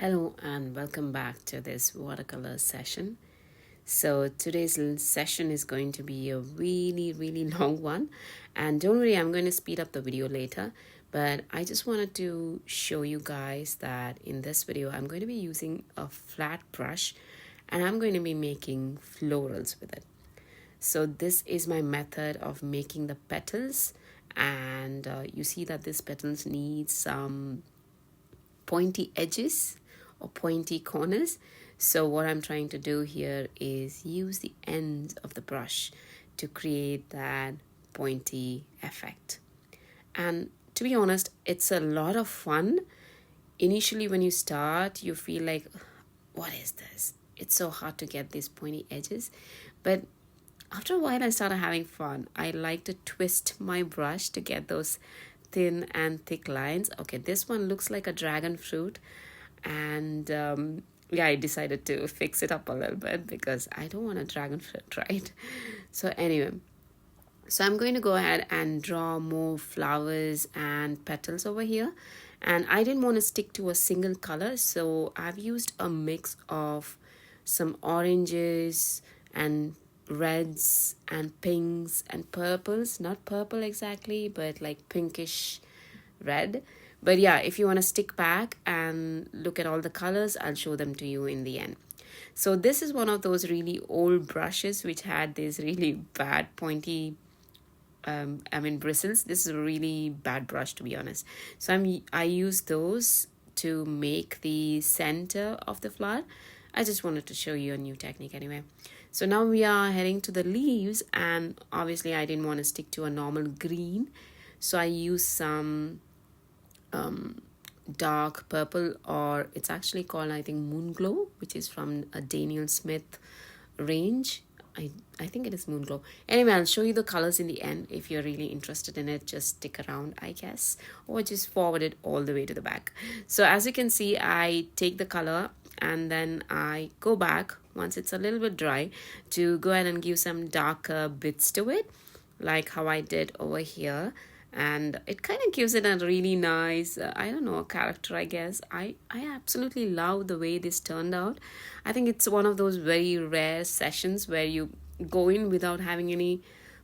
Hello and welcome back to this watercolor session. So today's session is going to be a really long one, and don't worry, I'm going to speed up the video later, but I just wanted to show you guys that in this video I'm going to be using a flat brush and I'm going to be making florals with it. So this is my method of making the petals, and you see that these petals need some pointy edges or pointy corners. So what I'm trying to do here is use the ends of the brush to create that pointy effect. And to be honest, it's a lot of fun. Initially when you start, you feel like, what is this? It's so hard to get these pointy edges. But after a while I started having fun. I like to twist my brush to get those thin and thick lines. Okay, this one looks like a dragon fruit, and yeah, I decided to fix it up a little bit because I don't want a dragon fruit, right? So anyway, so I'm going to go ahead and draw more flowers and petals over here, and I didn't want to stick to a single color, so I've used a mix of some oranges and reds and pinks and purples. Not purple exactly, but like pinkish red. But yeah, if you want to stick back and look at all the colors, I'll show them to you in the end. So this is one of those really old brushes which had these really bad pointy bristles. This is a really bad brush, to be honest. So I use those to make the center of the flower. I just wanted to show you a new technique anyway. So now we are heading to the leaves, and obviously I didn't want to stick to a normal green, so I used some dark purple, or it's actually called, I think, Moon Glow, which is from a Daniel Smith range. I think it is Moon Glow. Anyway, I'll show you the colors in the end. If you're really interested in it, just stick around, I guess, or just forward it all the way to the back. So as you can see, I take the color and then I go back once it's a little bit dry to go ahead and give some darker bits to it, like how I did over here. And it kind of gives it a really nice character, I guess. I absolutely love the way this turned out. I think it's one of those very rare sessions where you go in without having any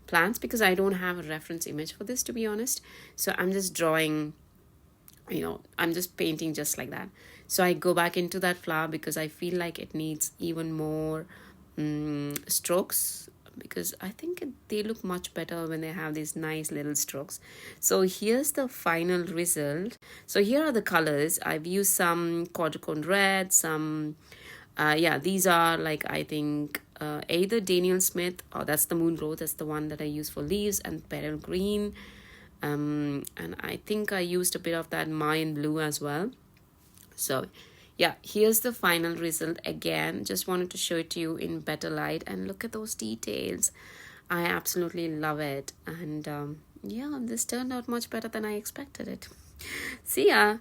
plans, because I don't have a reference image for this, to be honest. So I'm just drawing, I'm just painting just like that. So I go back into that flower because I feel like it needs even more strokes, because I think they look much better when they have these nice little strokes. So here's the final result. So here are the colors. I've used some quadricone red, some these are like, I think, either Daniel Smith, or that's the Moon Glow, that's the one that I use for leaves, and Beryl Green, and I think I used a bit of that Mayan blue as well. So yeah, here's the final result. Again, just wanted to show it to you in better light, and look at those details. I absolutely love it. And yeah, this turned out much better than I expected it. See ya.